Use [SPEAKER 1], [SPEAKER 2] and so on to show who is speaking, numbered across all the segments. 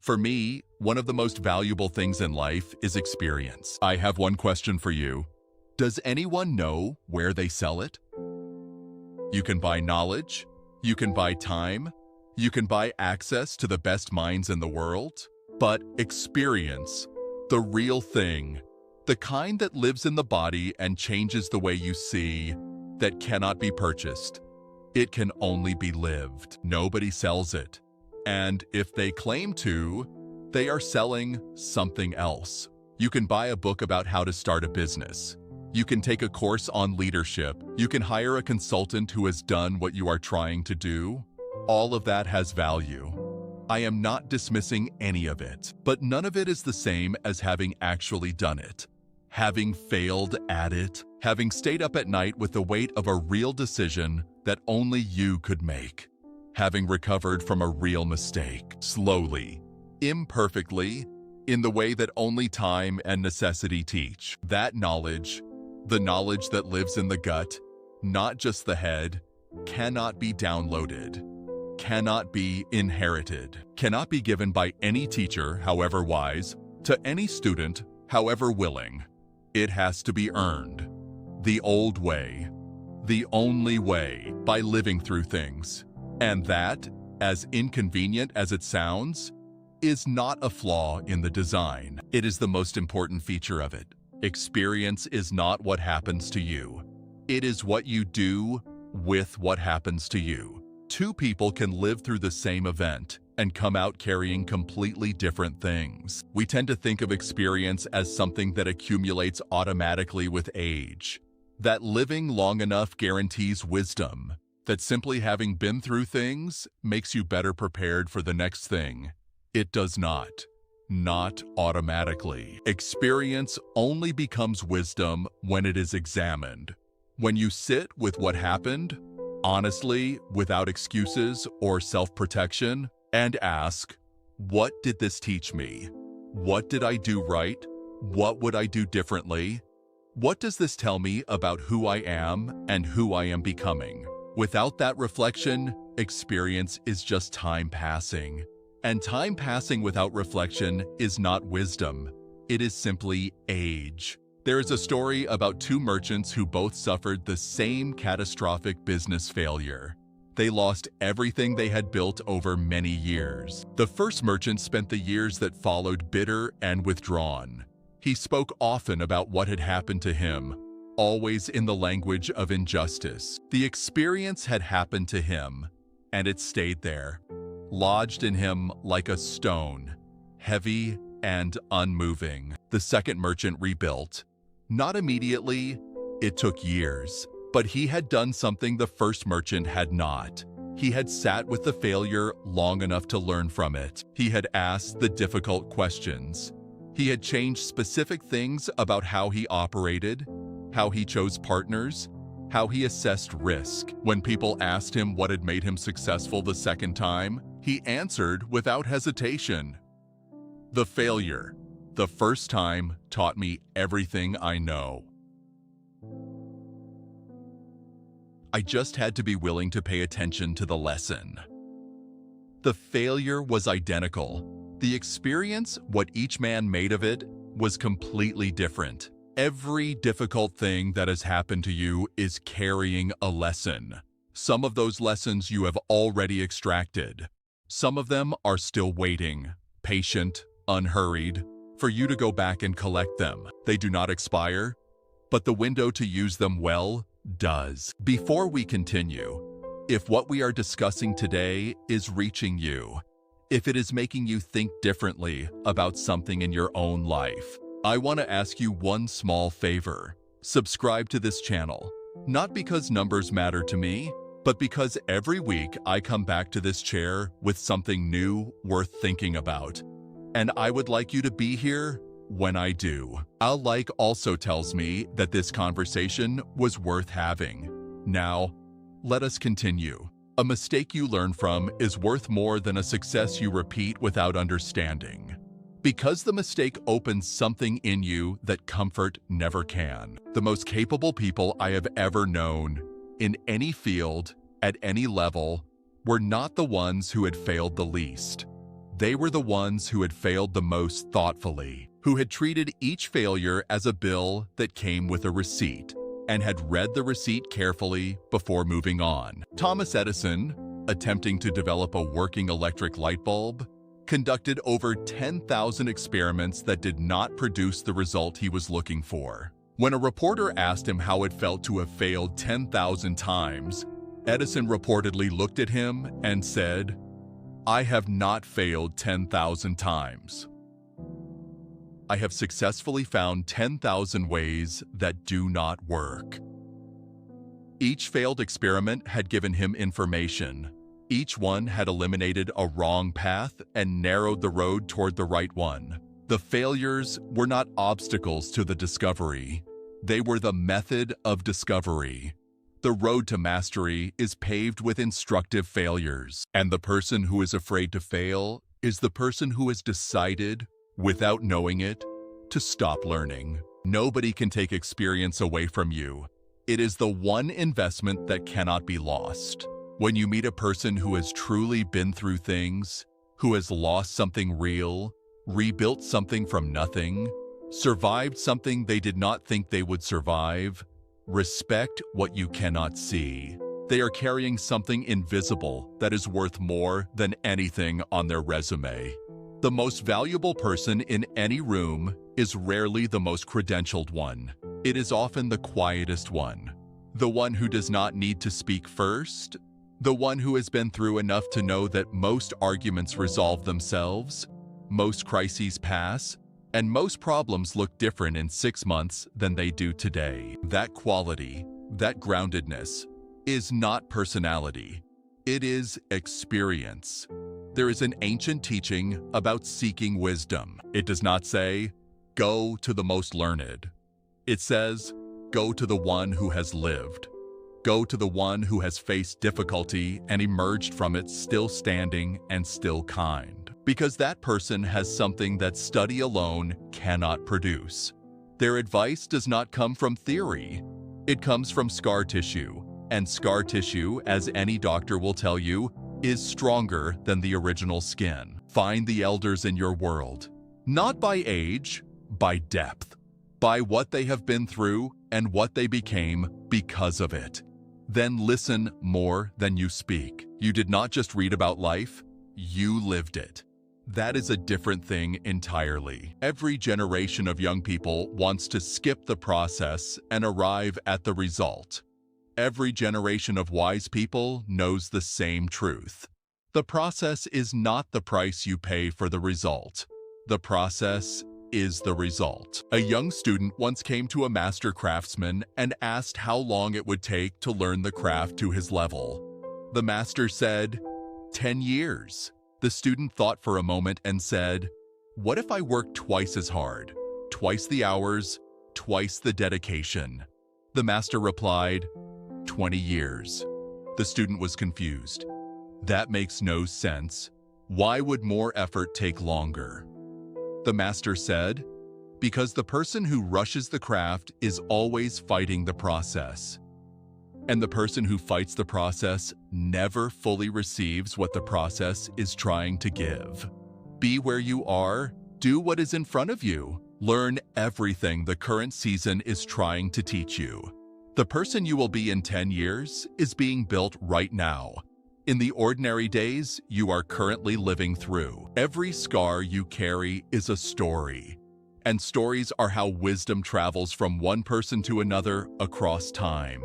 [SPEAKER 1] For me, one of the most valuable things in life is experience. I have one question for you. Does anyone know where they sell it? You can buy knowledge, you can buy time, you can buy access to the best minds in the world, but experience, the real thing, the kind that lives in the body and changes the way you see, that cannot be purchased. It can only be lived. Nobody sells it. And if they claim to, they are selling something else. You can buy a book about how to start a business. You can take a course on leadership. You can hire a consultant who has done what you are trying to do. All of that has value. I am not dismissing any of it, but none of it is the same as having actually done it. Having failed at it, having stayed up at night with the weight of a real decision that only you could make. Having recovered from a real mistake, slowly, imperfectly, in the way that only time and necessity teach. That knowledge, the knowledge that lives in the gut, not just the head, cannot be downloaded, cannot be inherited, cannot be given by any teacher, however wise, to any student, however willing. It has to be earned. The old way, the only way, by living through things. And that, as inconvenient as it sounds, is not a flaw in the design. It is the most important feature of it. Experience is not what happens to you. It is what you do with what happens to you. Two people can live through the same event and come out carrying completely different things. We tend to think of experience as something that accumulates automatically with age, that living long enough guarantees wisdom, that simply having been through things makes you better prepared for the next thing. It does not. Not automatically. Experience only becomes wisdom when it is examined. When you sit with what happened, honestly, without excuses or self-protection, and ask, what did this teach me? What did I do right? What would I do differently? What does this tell me about who I am and who I am becoming? Without that reflection, experience is just time passing. And time passing without reflection is not wisdom. It is simply age. There is a story about two merchants who both suffered the same catastrophic business failure. They lost everything they had built over many years. The first merchant spent the years that followed bitter and withdrawn. He spoke often about what had happened to him, always in the language of injustice. The experience had happened to him, and it stayed there, lodged in him like a stone, heavy and unmoving. The second merchant rebuilt. Not immediately, it took years, but he had done something the first merchant had not. He had sat with the failure long enough to learn from it. He had asked the difficult questions. He had changed specific things about how he operated, how he chose partners, how he assessed risk. When people asked him what had made him successful the second time, he answered without hesitation. The failure, the first time, taught me everything I know. I just had to be willing to pay attention to the lesson. The failure was identical. The experience, what each man made of it, was completely different. Every difficult thing that has happened to you is carrying a lesson. Some of those lessons you have already extracted. Some of them are still waiting, patient, unhurried, for you to go back and collect them. They do not expire, but the window to use them well does. Before we continue, if what we are discussing today is reaching you, if it is making you think differently about something in your own life, I want to ask you one small favor. Subscribe to this channel, not because numbers matter to me, but because every week I come back to this chair with something new worth thinking about. And I would like you to be here when I do. A like also tells me that this conversation was worth having. Now, let us continue. A mistake you learn from is worth more than a success you repeat without understanding. Because the mistake opens something in you that comfort never can. The most capable people I have ever known, in any field, at any level, were not the ones who had failed the least. They were the ones who had failed the most thoughtfully, who had treated each failure as a bill that came with a receipt, and had read the receipt carefully before moving on. Thomas Edison, attempting to develop a working electric light bulb, conducted over 10,000 experiments that did not produce the result he was looking for. When a reporter asked him how it felt to have failed 10,000 times, Edison reportedly looked at him and said, "I have not failed 10,000 times. I have successfully found 10,000 ways that do not work." Each failed experiment had given him information. Each one had eliminated a wrong path and narrowed the road toward the right one. The failures were not obstacles to the discovery. They were the method of discovery. The road to mastery is paved with instructive failures, and the person who is afraid to fail is the person who has decided, without knowing it, to stop learning. Nobody can take experience away from you. It is the one investment that cannot be lost. When you meet a person who has truly been through things, who has lost something real, rebuilt something from nothing, survived something they did not think they would survive, respect what you cannot see. They are carrying something invisible that is worth more than anything on their resume. The most valuable person in any room is rarely the most credentialed one. It is often the quietest one, the one who does not need to speak first, the one who has been through enough to know that most arguments resolve themselves, most crises pass, and most problems look different in 6 months than they do today. That quality, that groundedness, is not personality. It is experience. There is an ancient teaching about seeking wisdom. It does not say, "Go to the most learned." It says, "Go to the one who has lived. Go to the one who has faced difficulty and emerged from it still standing and still kind." Because that person has something that study alone cannot produce. Their advice does not come from theory. It comes from scar tissue. And scar tissue, as any doctor will tell you, is stronger than the original skin. Find the elders in your world, not by age, by depth, by what they have been through and what they became because of it. Then listen more than you speak. You did not just read about life, you lived it. That is a different thing entirely. Every generation of young people wants to skip the process and arrive at the result. Every generation of wise people knows the same truth. The process is not the price you pay for the result. The process is the result. A young student once came to a master craftsman and asked how long it would take to learn the craft to his level. The master said, 10 years. The student thought for a moment and said, "What if I work twice as hard, twice the hours, twice the dedication?" The master replied, 20 years. The student was confused. That makes no sense. Why would more effort take longer? The master said, because the person who rushes the craft is always fighting the process. And the person who fights the process never fully receives what the process is trying to give. Be where you are, do what is in front of you, learn everything the current season is trying to teach you. The person you will be in 10 years is being built right now. In the ordinary days you are currently living through. Every scar you carry is a story. And stories are how wisdom travels from one person to another across time.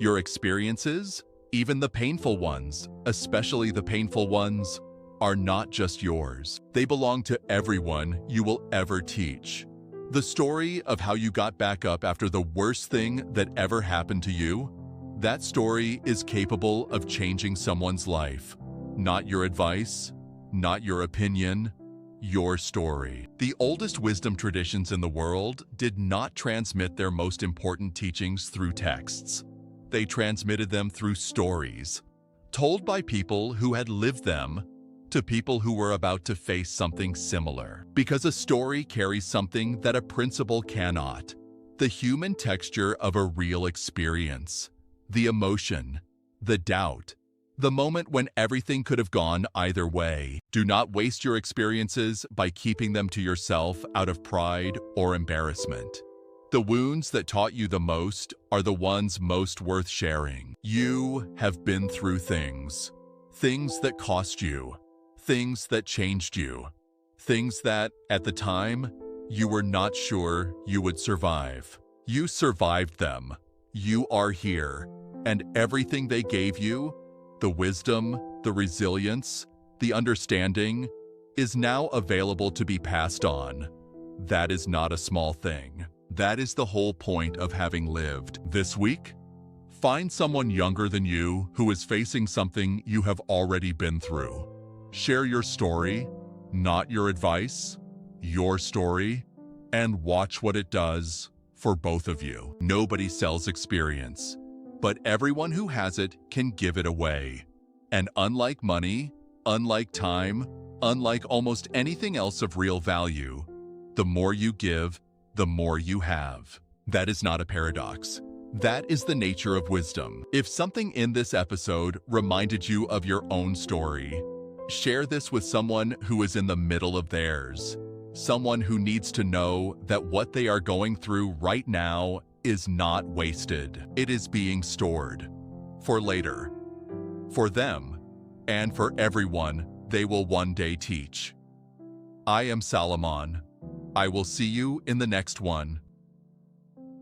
[SPEAKER 1] Your experiences, even the painful ones, especially the painful ones, are not just yours. They belong to everyone you will ever teach. The story of how you got back up after the worst thing that ever happened to you, that story is capable of changing someone's life. Not your advice, not your opinion, your story. The oldest wisdom traditions in the world did not transmit their most important teachings through texts. They transmitted them through stories, told by people who had lived them to people who were about to face something similar. Because a story carries something that a principle cannot: the human texture of a real experience, the emotion, the doubt, The moment when everything could have gone either way. Do not waste your experiences by keeping them to yourself out of pride or embarrassment. The wounds that taught you the most are the ones most worth sharing. You have been through things. Things that cost you. Things that changed you. Things that, at the time, you were not sure you would survive. You survived them. You are here. And everything they gave you, the wisdom, the resilience, the understanding, is now available to be passed on. That is not a small thing. That is the whole point of having lived. This week, find someone younger than you who is facing something you have already been through. Share your story, not your advice, your story, and watch what it does for both of you. Nobody sells experience, but everyone who has it can give it away. And unlike money, unlike time, unlike almost anything else of real value, the more you give, the more you have. That is not a paradox. That is the nature of wisdom. If something in this episode reminded you of your own story, share this with someone who is in the middle of theirs. Someone who needs to know that what they are going through right now is not wasted. It is being stored for later, for them, and for everyone they will one day teach. I am Salomon. I will see you in the next one.